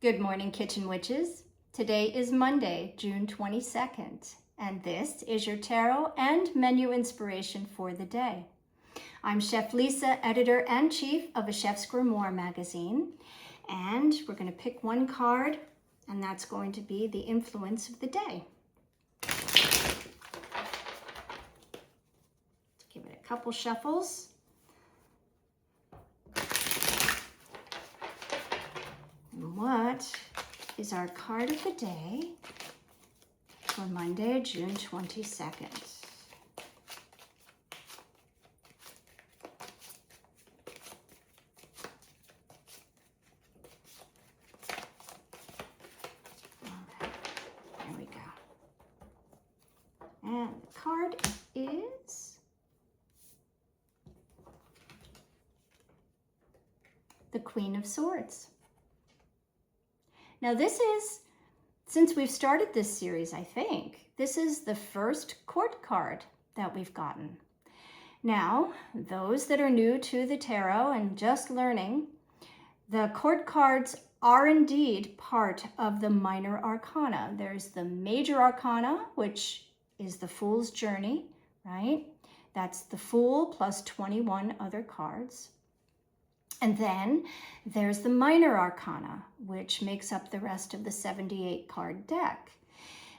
Good morning, Kitchen Witches. Today is Monday, June 22nd, and this is your tarot and menu inspiration for the day. I'm Chef Lisa, editor-in-chief of A Chef's Grimoire magazine, and we're going to pick one card, and that's going to be the influence of the day. Give it a couple shuffles. And what is our card of the day for Monday, June 22nd? There we go. And the card is the Queen of Swords. Now this is, since we've started this series, I think, this is the first court card that we've gotten. Now, those that are new to the tarot and just learning, the court cards are indeed part of the minor arcana. There's the major arcana, which is the Fool's Journey, right? That's the Fool plus 21 other cards. And then there's the minor arcana, which makes up the rest of the 78 card deck.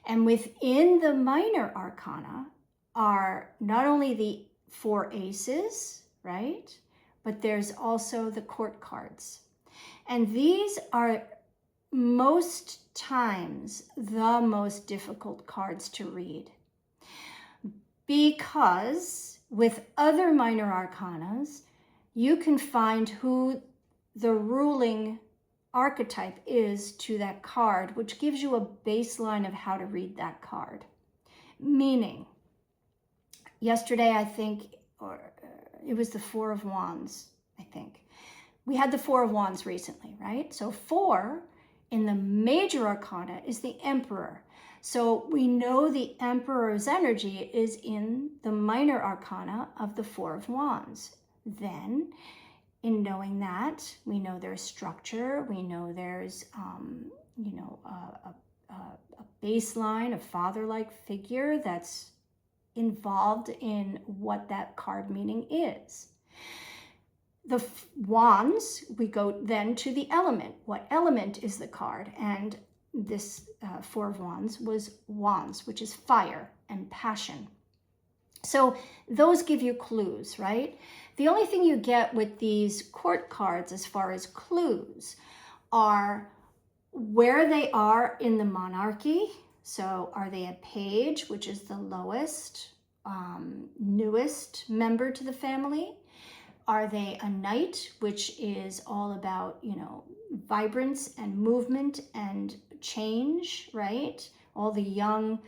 And within the minor arcana are not only the 4 aces, right? But there's also the court cards. And these are most times the most difficult cards to read, because with other minor arcanas, you can find who the ruling archetype is to that card, which gives you a baseline of how to read that card. Meaning, yesterday, I think, or it was the Four of Wands, I think. We had the Four of Wands recently, right? So 4 in the major arcana is the Emperor. So we know the Emperor's energy is in the minor arcana of the Four of Wands. Then, in knowing that, we know there's structure, we know there's, a baseline, a father-like figure that's involved in what that card meaning is. The wands, we go then to the element. What element is the card? And this Four of Wands was wands, which is fire and passion. So those give you clues, right? The only thing you get with these court cards as far as clues are where they are in the monarchy. So are they a page, which is the lowest, newest member to the family? Are they a knight, which is all about, vibrance and movement and change, right? All the young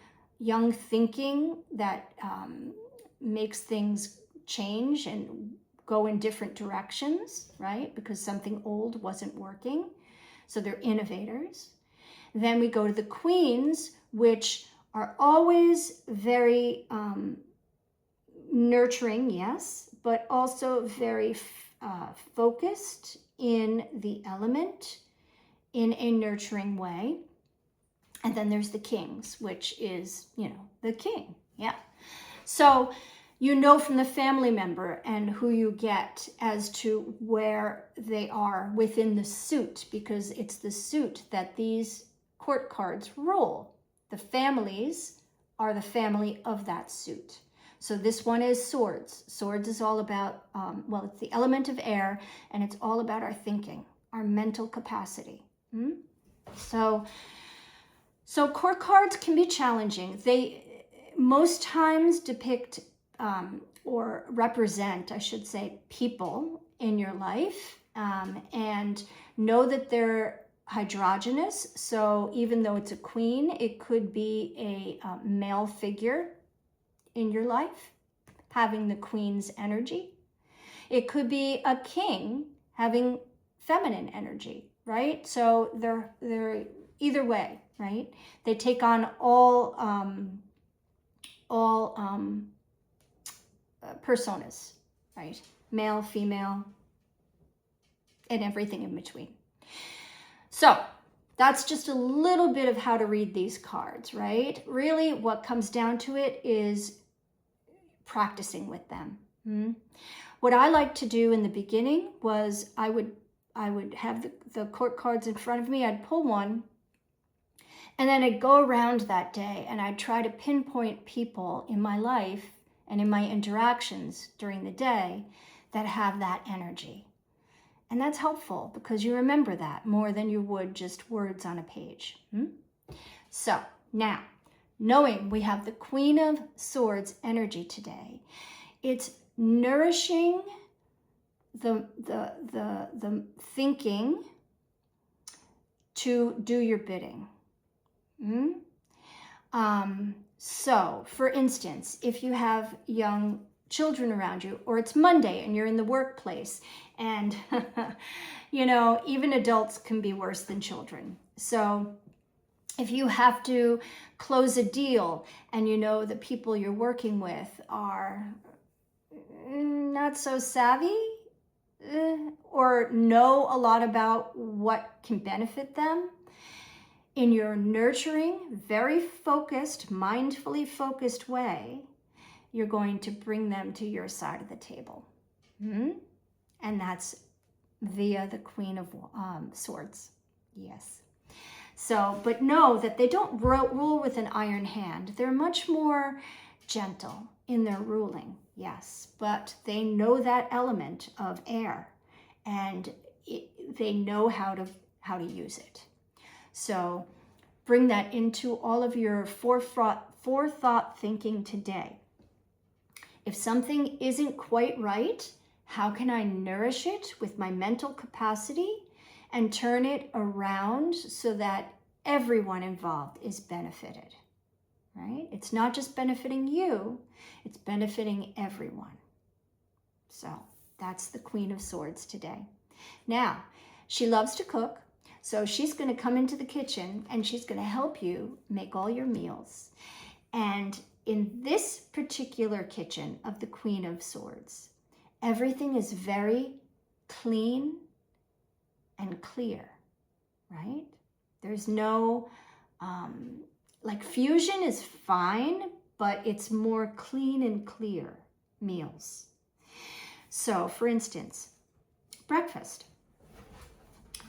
thinking that makes things change and go in different directions, right? Because something old wasn't working. So they're innovators. Then we go to the queens, which are always very nurturing, yes, but also very focused in the element in a nurturing way. And then there's the kings, which is, the king, yeah. So you know from the family member and who you get as to where they are within the suit, because it's the suit that these court cards rule. The families are the family of that suit. So this one is swords. Swords is all about, it's the element of air, and it's all about our thinking, our mental capacity. So court cards can be challenging. They most times depict or represent, I should say, people in your life, and know that they're hydrogenous. So even though it's a queen, it could be a male figure in your life having the queen's energy. It could be a king having feminine energy, right? So they're either way, right? They take on all personas, right? Male, female, and everything in between. So that's just a little bit of how to read these cards, right? Really, what comes down to it is practicing with them. What I like to do in the beginning was I would have the court cards in front of me. I'd pull one, and then I'd go around that day and I'd try to pinpoint people in my life and in my interactions during the day that have that energy. And that's helpful because you remember that more than you would just words on a page. So now, knowing we have the Queen of Swords energy today, it's nourishing the thinking to do your bidding. So, for instance, if you have young children around you, or it's Monday and you're in the workplace, and you know, even adults can be worse than children. So if you have to close a deal and you know the people you're working with are not so savvy, or know a lot about what can benefit them, in your nurturing, very focused, mindfully focused way, you're going to bring them to your side of the table. And that's via the Queen of Swords. Yes. So, but know that they don't rule with an iron hand. They're much more gentle in their ruling. Yes. But they know that element of air, and they know how to use it. So bring that into all of your forethought thinking today. If something isn't quite right, how can I nourish it with my mental capacity and turn it around so that everyone involved is benefited, right? It's not just benefiting you, it's benefiting everyone. So that's the Queen of Swords today. Now, she loves to cook. So she's going to come into the kitchen and she's going to help you make all your meals. And in this particular kitchen of the Queen of Swords, everything is very clean and clear, right? There's no, like fusion is fine, but it's more clean and clear meals. So for instance, breakfast.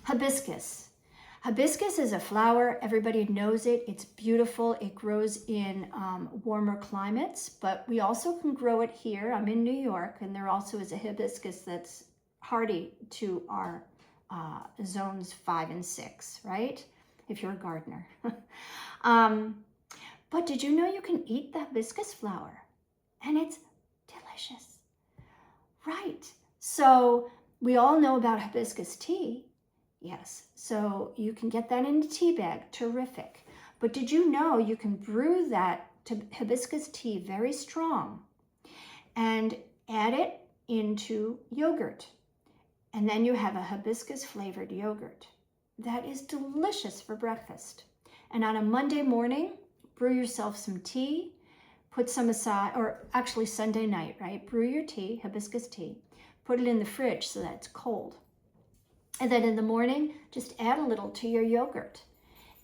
Hibiscus. Hibiscus is a flower. Everybody knows it. It's beautiful. It grows in warmer climates, but we also can grow it here. I'm in New York, and there also is a hibiscus that's hardy to our zones 5 and 6, right? If you're a gardener. But did you know you can eat the hibiscus flower? And it's delicious, right? So we all know about hibiscus tea. Yes, so you can get that in a tea bag, terrific. But did you know you can brew that hibiscus tea very strong and add it into yogurt? And then you have a hibiscus flavored yogurt. That is delicious for breakfast. And on a Monday morning, brew yourself some tea, put some aside, or actually Sunday night, right? Brew your tea, hibiscus tea, put it in the fridge so that it's cold. And then in the morning, just add a little to your yogurt.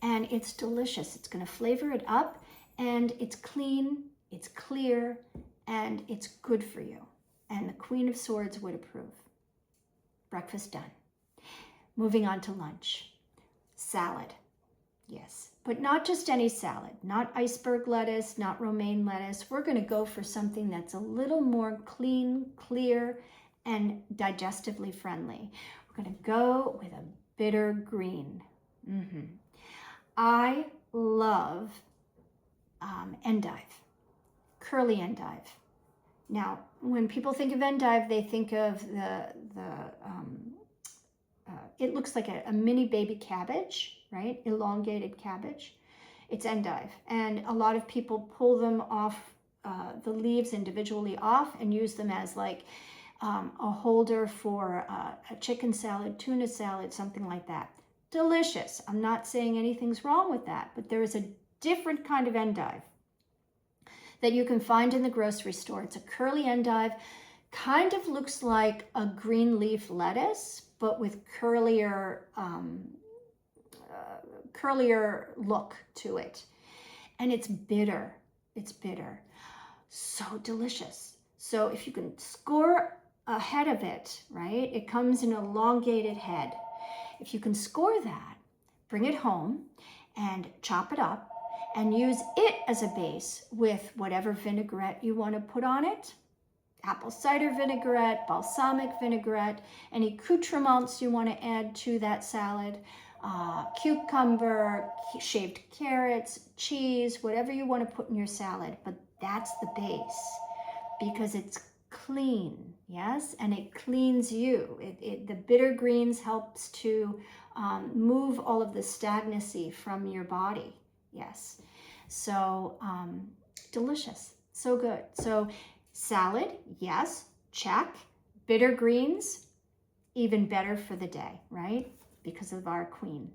And it's delicious. It's going to flavor it up, and it's clean, it's clear, and it's good for you. And the Queen of Swords would approve. Breakfast done. Moving on to lunch. Salad. Yes, but not just any salad. Not iceberg lettuce, not romaine lettuce. We're going to go for something that's a little more clean, clear, and digestively friendly. We're going to go with a bitter green. I love endive, curly endive. Now, when people think of endive, they think of it looks like a mini baby cabbage, right? Elongated cabbage. It's endive. And a lot of people pull them off, the leaves individually off, and use them as like a holder for a chicken salad, tuna salad, something like that. Delicious. I'm not saying anything's wrong with that, but there is a different kind of endive that you can find in the grocery store. It's a curly endive, kind of looks like a green leaf lettuce, but with curlier curlier look to it. And it's bitter. It's bitter. So delicious. So if you can score a head of it, right? It comes in an elongated head. If you can score that, bring it home and chop it up and use it as a base with whatever vinaigrette you want to put on it. Apple cider vinaigrette, balsamic vinaigrette, any accoutrements you want to add to that salad, cucumber, shaved carrots, cheese, whatever you want to put in your salad. But that's the base because it's clean, yes? And it cleans you. The bitter greens helps to move all of the stagnancy from your body, yes? So delicious, so good. So salad, yes, check. Bitter greens, even better for the day, right? Because of our queen.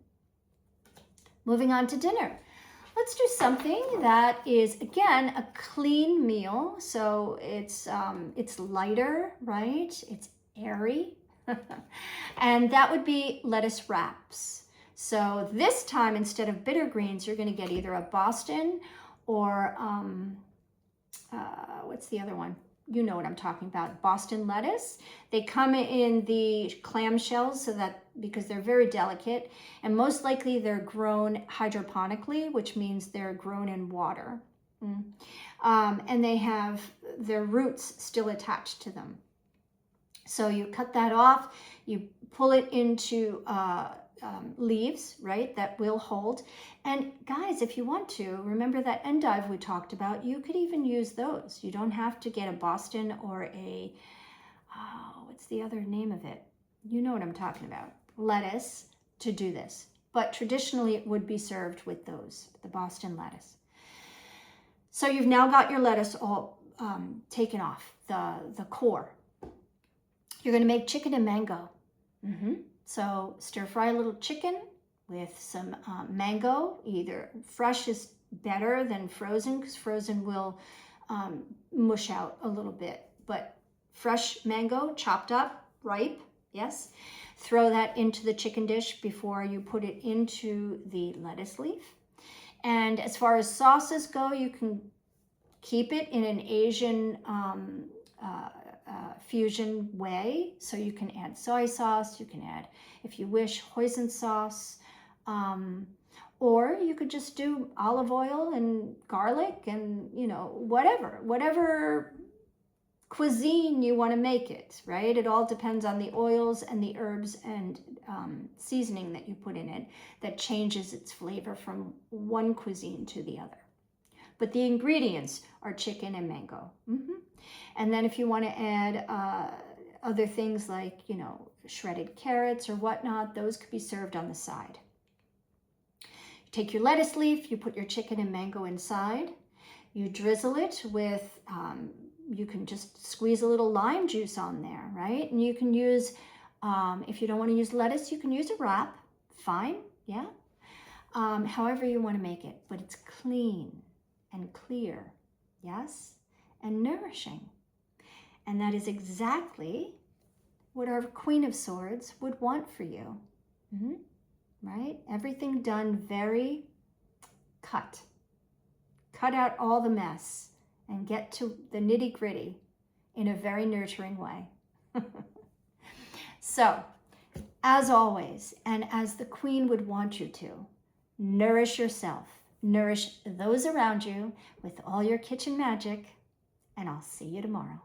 Moving on to dinner. Let's do something that is, again, a clean meal. So it's lighter, right? It's airy. And that would be lettuce wraps. So this time, instead of bitter greens, you're going to get either a Boston or what's the other one? You know what I'm talking about, Boston lettuce. They come in the clamshells so that, because they're very delicate, and most likely they're grown hydroponically, which means they're grown in water. And they have their roots still attached to them. So you cut that off, you pull it into leaves, right, that will hold. And guys, if you want to, remember that endive we talked about, you could even use those. You don't have to get a Boston or a, what's the other name of it? You know what I'm talking about. Lettuce to do this. But traditionally it would be served with those, the Boston lettuce. So you've now got your lettuce all taken off, the core. You're going to make chicken and mango. So stir fry a little chicken with some mango. Either fresh is better than frozen because frozen will mush out a little bit. But fresh mango, chopped up, ripe, yes. Throw that into the chicken dish before you put it into the lettuce leaf. And as far as sauces go, you can keep it in an Asian fusion way. So you can add soy sauce, you can add, if you wish, hoisin sauce, or you could just do olive oil and garlic and, you know, whatever cuisine you want to make it, right? It all depends on the oils and the herbs and seasoning that you put in it that changes its flavor from one cuisine to the other. But the ingredients are chicken and mango. And then if you want to add other things like, you know, shredded carrots or whatnot, those could be served on the side. You take your lettuce leaf, you put your chicken and mango inside, you drizzle it with, you can just squeeze a little lime juice on there, right? And you can use, if you don't want to use lettuce, you can use a wrap, fine, yeah? However you want to make it, but it's clean and clear, yes? And nourishing. And that is exactly what our Queen of Swords would want for you, right? Everything done very cut. Cut out all the mess and get to the nitty-gritty in a very nurturing way. So, as always, and as the Queen would want you to, nourish yourself. Nourish those around you with all your kitchen magic, and I'll see you tomorrow.